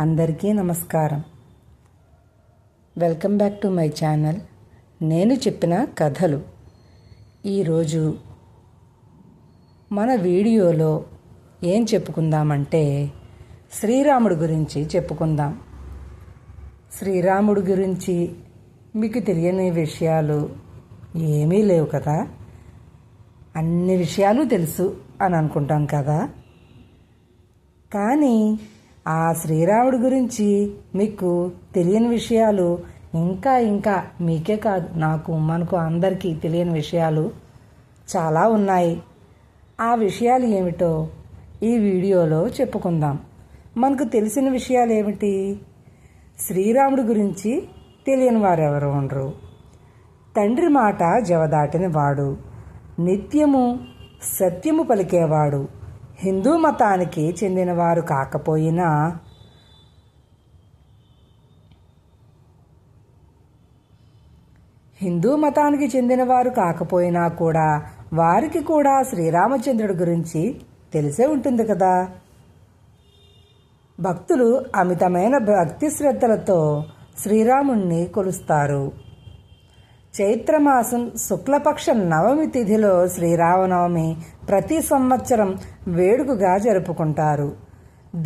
అందరికీ నమస్కారం. Welcome back to my channel. నేను చెప్పిన కథలు. ఈరోజు మన వీడియోలో ఏం చెప్పుకుందామంటే శ్రీరాముడి గురించి చెప్పుకుందాం. శ్రీరాముడి గురించి మీకు తెలియని విషయాలు ఏమీ లేవు కదా. అన్ని విషయాలు తెలుసు అని అనుకుంటాం కదా. కానీ ఆ శ్రీరాముడి గురించి మీకు తెలియని విషయాలు ఇంకా మీకే కాదు, మనకు అందరికీ తెలియని విషయాలు చాలా ఉన్నాయి. ఆ విషయాలు ఏమిటో ఈ వీడియోలో చెప్పుకుందాం. మనకు తెలిసిన విషయాలు ఏమిటి? శ్రీరాముడి గురించి తెలియని వారెవరు ఉండరు. తండ్రి మాట జవదాటిన వాడు, నిత్యము సత్యము పలికేవాడు, హిందూ మతానికి చెందినవారు కాకపోయినా కూడా వారికి కూడా శ్రీరామచంద్రుడి గురించి తెలిసే ఉంటుంది కదా. భక్తులు అమితమైన భక్తి శ్రద్ధలతో శ్రీరాముణ్ణి కొలుస్తారు. చైత్రమాసం శుక్లపక్ష నవమి తిథిలో శ్రీరామనవమి ప్రతి సంవత్సరం వేడుకగా జరుపుకుంటారు.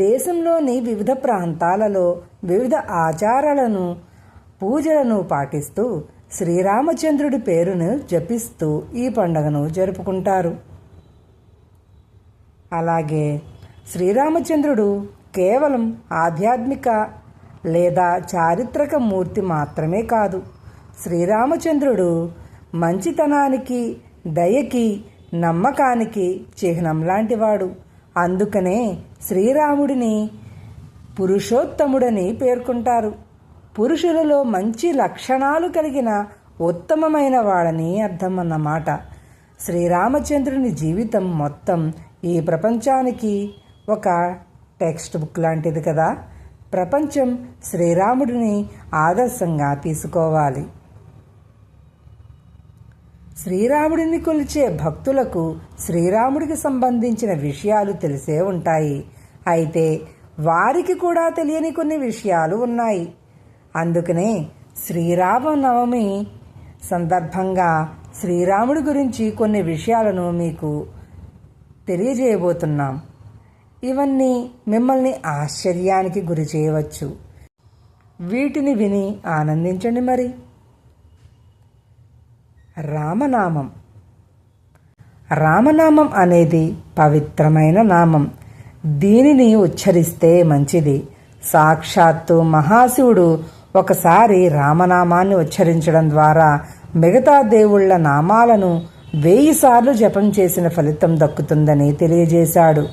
దేశంలోని వివిధ ప్రాంతాలలో వివిధ ఆచారాలను పూజలను పాటిస్తూ శ్రీరామచంద్రుడి పేరును జపిస్తూ ఈ పండుగను జరుపుకుంటారు. అలాగే శ్రీరామచంద్రుడు కేవలం ఆధ్యాత్మిక లేదా చారిత్రక మూర్తి మాత్రమే కాదు. శ్రీరామచంద్రుడు మంచితనానికి, దయకి, నమ్మకానికి చిహ్నం లాంటివాడు. అందుకనే శ్రీరాముడిని పురుషోత్తముడని పేర్కొంటారు. పురుషులలో మంచి లక్షణాలు కలిగిన ఉత్తమమైన వాడని అర్థం అన్నమాట. శ్రీరామచంద్రుని జీవితం మొత్తం ఈ ప్రపంచానికి ఒక టెక్స్ట్ బుక్ లాంటిది కదా. ప్రపంచం శ్రీరాముడిని ఆదర్శంగా తీసుకోవాలి. శ్రీరాముడిని కొలిచే భక్తులకు శ్రీరాముడికి సంబంధించిన విషయాలు తెలిసే ఉంటాయి. అయితే వారికి కూడా తెలియని కొన్ని విషయాలు ఉన్నాయి. అందుకనే శ్రీరామనవమి సందర్భంగా శ్రీరాముడి గురించి కొన్ని విషయాలను మీకు తెలియజేయబోతున్నాం. ఇవన్నీ మిమ్మల్ని ఆశ్చర్యానికి గురి చేయవచ్చు. వీటిని విని ఆనందించండి. మరి రామనామం అనేది పవిత్రమైన నామం. దీనిని ఉచ్చరిస్తే మంచిది. సాక్షాత్తు మహాశివుడు ఒకసారి రామనామాన్ని ఉచ్చరించడం ద్వారా మిగతా దేవుళ్ల నామాలను 1000 సార్లు జపం చేసిన ఫలితం దక్కుతుందని తెలియజేశాడు.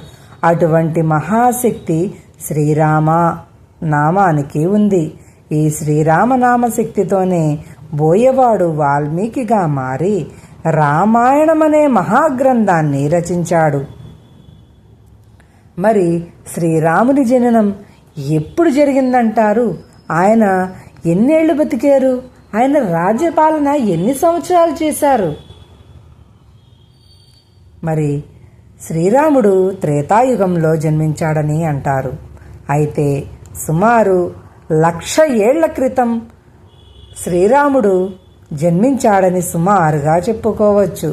అటువంటి మహాశక్తి శ్రీరామ నామానికి ఉంది. ఈ శ్రీరామనామ శక్తితోనే బోయవాడు వాల్మీకిగా మారి రామాయణమనే మహాగ్రంథాన్ని రచించాడు. మరి శ్రీరాముని జననం ఎప్పుడు జరిగిందంటారు? ఆయన ఎన్నేళ్లు బతికారు? ఆయన రాజ్యపాలన ఎన్ని సంవత్సరాలు చేశారు? మరి శ్రీరాముడు త్రేతాయుగంలో జన్మించాడని అంటారు. అయితే సుమారు 1,00,000 ఏళ్ల క్రితం శ్రీరాముడు జన్మించాడని సుమారుగా చెప్పుకోవచ్చు.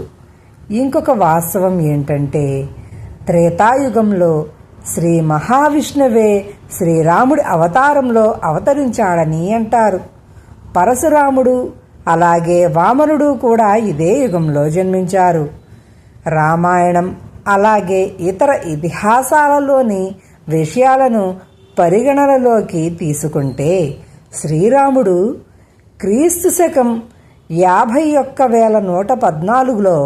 ఇంకొక వాస్తవం ఏంటంటే త్రేతాయుగంలో శ్రీ మహావిష్ణువే శ్రీరాముడి అవతారంలో అవతరించాడని అంటారు. పరశురాముడు అలాగే వామనుడు కూడా ఇదే యుగంలో జన్మించారు. రామాయణం అలాగే ఇతర ఇతిహాసాలలోని విషయాలను పరిగణనలోకి తీసుకుంటే శ్రీరాముడు క్రీస్తు శకం 51,114లో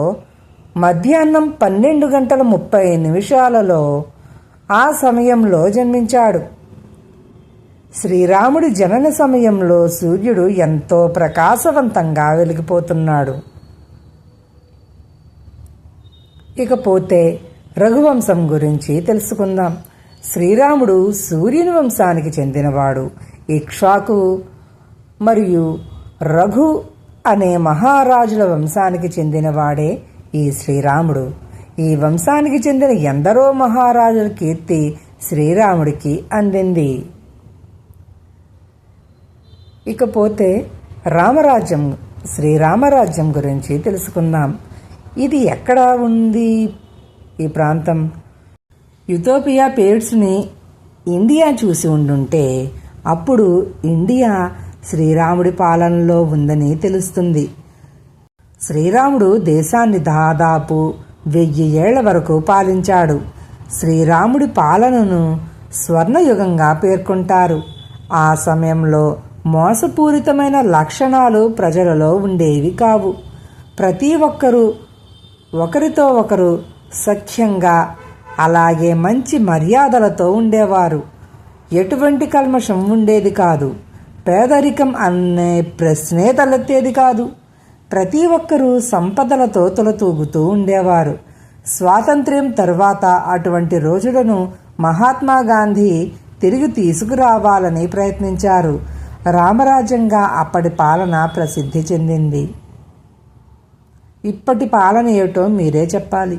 మధ్యాహ్నం 12:30 ఆ సమయంలో జన్మించాడు. శ్రీరాముడి జనన సమయంలో సూర్యుడు ఎంతో ప్రకాశవంతంగా వెలిగిపోతున్నాడు. ఇకపోతే రఘువంశం గురించి తెలుసుకుందాం. శ్రీరాముడు సూర్యుని వంశానికి చెందినవాడు. ఇక్ష్వాకు మరియు రఘు అనే మహారాజుల వంశానికి చెందినవాడే ఈ శ్రీరాముడు. ఈ వంశానికి చెందిన ఎందరో మహారాజుల కీర్తి శ్రీరాముడికి అందింది. ఇకపోతే రామరాజ్యం, శ్రీరామరాజ్యం గురించి తెలుసుకుందాం. ఇది ఎక్కడ ఉంది ఈ ప్రాంతం? యూటోపియా పేర్స్ని ఇండియా చూసి ఉండుంటే అప్పుడు ఇండియా శ్రీరాముడి పాలనలో ఉందని తెలుస్తుంది. శ్రీరాముడు దేశాన్ని దాదాపు 1000 ఏళ్ల వరకు పాలించాడు. శ్రీరాముడి పాలనను స్వర్ణయుగంగా పేర్కొంటారు. ఆ సమయంలో మోసపూరితమైన లక్షణాలు ప్రజలలో ఉండేవి కావు. ప్రతి ఒక్కరూ ఒకరితో ఒకరు సఖ్యంగా, అలాగే మంచి మర్యాదలతో ఉండేవారు. ఎటువంటి కల్మషం ఉండేది కాదు. పేదరికం అనే ప్రశ్నే తలెత్తేది కాదు. ప్రతి ఒక్కరూ సంపదలతో తులతూగుతూ ఉండేవారు. స్వాతంత్ర్యం తర్వాత అటువంటి రోజులను మహాత్మా గాంధీ తిరిగి తీసుకురావాలని ప్రయత్నించారు. రామరాజ్యంగా అప్పటి పాలన ప్రసిద్ధి చెందింది. ఇప్పటి పాలన ఏమిటో మీరే చెప్పాలి.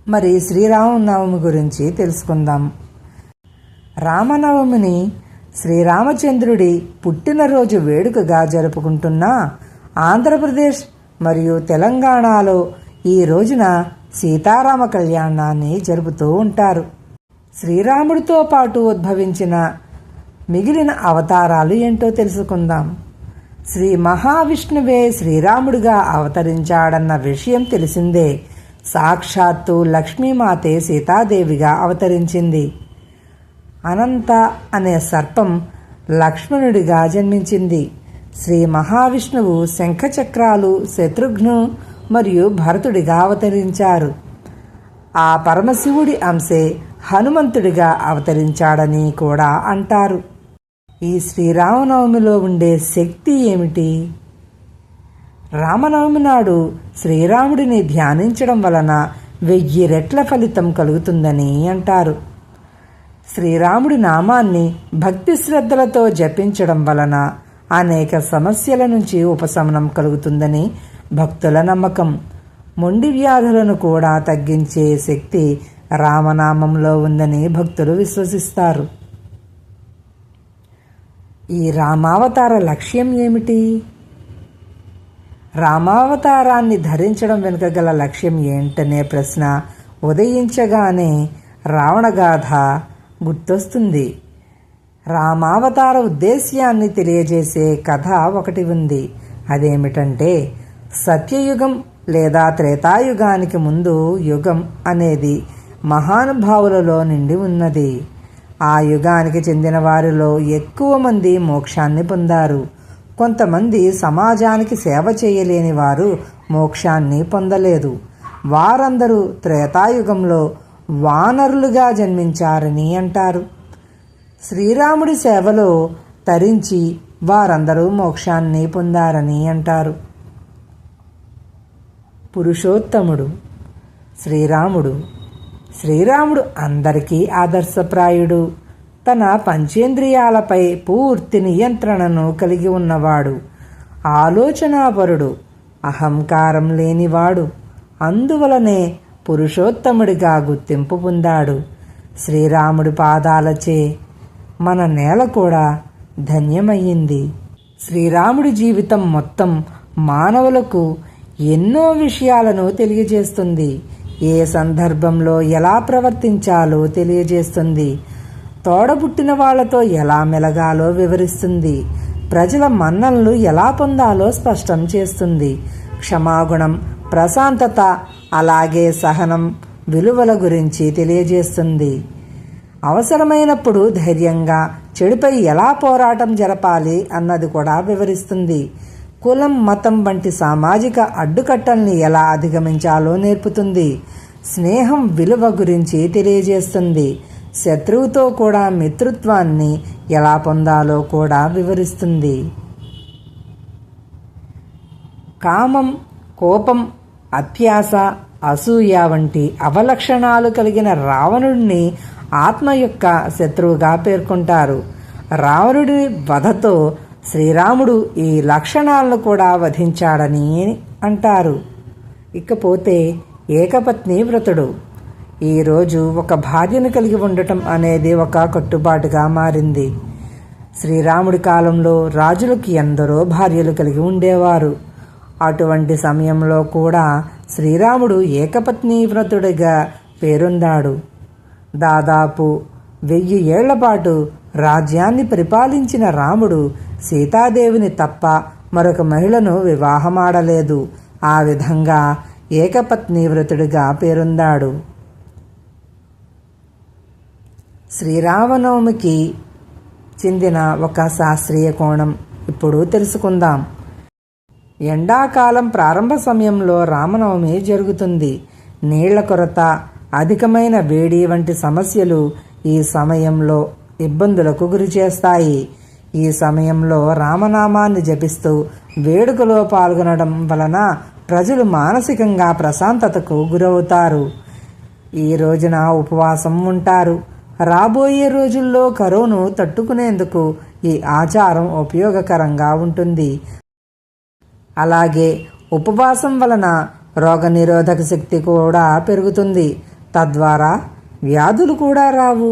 మరి శ్రీరామనవమి గురించి తెలుసుకుందాం. రామనవమిని శ్రీరామచంద్రుడి పుట్టినరోజు వేడుకగా జరుపుకుంటున్న ఆంధ్రప్రదేశ్ మరియు తెలంగాణలో ఈ రోజున సీతారామ కళ్యాణాన్ని జరుపుతూ ఉంటారు. శ్రీరాముడితో పాటు ఉద్భవించిన మిగిలిన అవతారాలు ఏంటో తెలుసుకుందాం. శ్రీ మహావిష్ణువే శ్రీరాముడిగా అవతరించాడన్న విషయం తెలిసిందే. సాక్షాత్తు లక్ష్మీమాతే సీతాదేవిగా అవతరించింది. అనంత అనే సర్పం లక్ష్మణుడిగా జన్మించింది. శ్రీ మహావిష్ణువు శంఖచక్రాలు శత్రుఘ్ను మరియు భరతుడిగా అవతరించారు. ఆ పరమశివుడి అంశే హనుమంతుడిగా అవతరించాడని కూడా అంటారు. ఈ శ్రీరామనవమిలో ఉండే శక్తి ఏమిటి? రామనవమి నాడు శ్రీరాముడిని ధ్యానించడం వలన 1000 రెట్ల ఫలితం కలుగుతుందని అంటారు. శ్రీరాముడి నామాన్ని భక్తి శ్రద్ధలతో జపించడం వలన అనేక సమస్యల నుంచి ఉపశమనం కలుగుతుందని భక్తుల నమ్మకం. మొండి వ్యాధులను కూడా తగ్గించే శక్తి రామనామంలో ఉందని భక్తులు విశ్వసిస్తారు. ఈ రామావతార లక్ష్యం ఏమిటి? రామావతారాన్ని ధరించడం వెనుక గల లక్ష్యం ఏంటనే ప్రశ్న ఉదయించగానే రావణగాథ గుర్తొస్తుంది. రామావతార ఉద్దేశ్యాన్ని తెలియజేసే కథ ఒకటి ఉంది. అదేమిటంటే, సత్యయుగం లేదా త్రేతాయుగానికి ముందు యుగం అనేది మహానుభావులలో నిండి ఉన్నది. ఆ యుగానికి చెందిన వారిలో ఎక్కువ మంది మోక్షాన్ని పొందారు. కొంతమంది సమాజానికి సేవ చేయలేని వారు మోక్షాన్ని పొందలేదు. వారందరూ త్రేతాయుగంలో వానరులుగా జన్మించారని అంటారు. శ్రీరాముడి సేవలో తరించి వారందరూ మోక్షాన్ని పొందారని అంటారు. పురుషోత్తముడు శ్రీరాముడు అందరికీ ఆదర్శప్రాయుడు. తన పంచేంద్రియాలపై పూర్తి నియంత్రణను కలిగి ఉన్నవాడు. ఆలోచనాపరుడు, అహంకారం లేనివాడు. అందువలనే పురుషోత్తముడిగా గుర్తింపు పొందాడు. శ్రీరాముడి పాదాలచే మన నేల కూడా ధన్యమయ్యింది. శ్రీరాముడి జీవితం మొత్తం మానవులకు ఎన్నో విషయాలను తెలియజేస్తుంది. ఏ సందర్భంలో ఎలా ప్రవర్తించాలో తెలియజేస్తుంది. తోడబుట్టిన వాళ్లతో ఎలా మెలగాలో వివరిస్తుంది. ప్రజల మన్ననలు ఎలా పొందాలో స్పష్టం చేస్తుంది. క్షమాగుణం, ప్రశాంతత, అలాగే సహనం విలువల గురించి తెలియజేస్తుంది. అవసరమైనప్పుడు ధైర్యంగా చెడుపై ఎలా పోరాటం జరపాలి అన్నది కూడా వివరిస్తుంది. కులం, మతం వంటి సామాజిక అడ్డుకట్టల్ని ఎలా అధిగమించాలో నేర్పుతుంది. స్నేహం విలువ గురించి తెలియజేస్తుంది. శత్రువుతో కూడా మిత్రుత్వాన్ని ఎలా పొందాలో కూడా వివరిస్తుంది. కామం, కోపం, అత్యాశ, అసూయ వంటి అవలక్షణాలు కలిగిన రావణుడిని ఆత్మ యొక్క శత్రువుగా పేర్కొంటారు. రావణుడి వధతో శ్రీరాముడు ఈ లక్షణాలను కూడా వధించాడని అంటారు. ఇకపోతే ఏకపత్ని వ్రతుడు. ఈరోజు ఒక భార్యను కలిగి ఉండటం అనేది ఒక కట్టుబాటుగా మారింది. శ్రీరాముడి కాలంలో రాజులకి ఎందరో భార్యలు కలిగి ఉండేవారు. అటువంటి సమయంలో కూడా శ్రీరాముడు ఏకపత్ని వ్రతుడిగా పేరొందాడు. దాదాపు 1000 ఏళ్ల పాటు రాజ్యాన్ని పరిపాలించిన రాముడు సీతాదేవిని తప్ప మరొక మహిళను వివాహమాడలేదు. ఆ విధంగా ఏకపత్ని వ్రతుడిగా పేరొందాడు. శ్రీరామనవమికి చెందిన ఒక శాస్త్రీయ కోణం ఇప్పుడు తెలుసుకుందాం. ఎండాకాలం ప్రారంభ సమయంలో రామనవమి జరుగుతుంది. నీళ్ల కొరత, అధికమైన వేడి వంటి సమస్యలు ఈ సమయంలో ఇబ్బందులకు గురిచేస్తాయి. ఈ సమయంలో రామనామాన్ని జపిస్తూ వేడుకలో పాల్గొనడం వలన ప్రజలు మానసికంగా ప్రశాంతతకు గురవుతారు. ఈ రోజున ఉపవాసం ఉంటారు. రాబోయే రోజుల్లో కరోను తట్టుకునేందుకు ఈ ఆచారం ఉపయోగకరంగా ఉంటుంది. అలాగే ఉపవాసం వలన రోగనిరోధక శక్తి కూడా పెరుగుతుంది. తద్వారా వ్యాధులు కూడా రావు.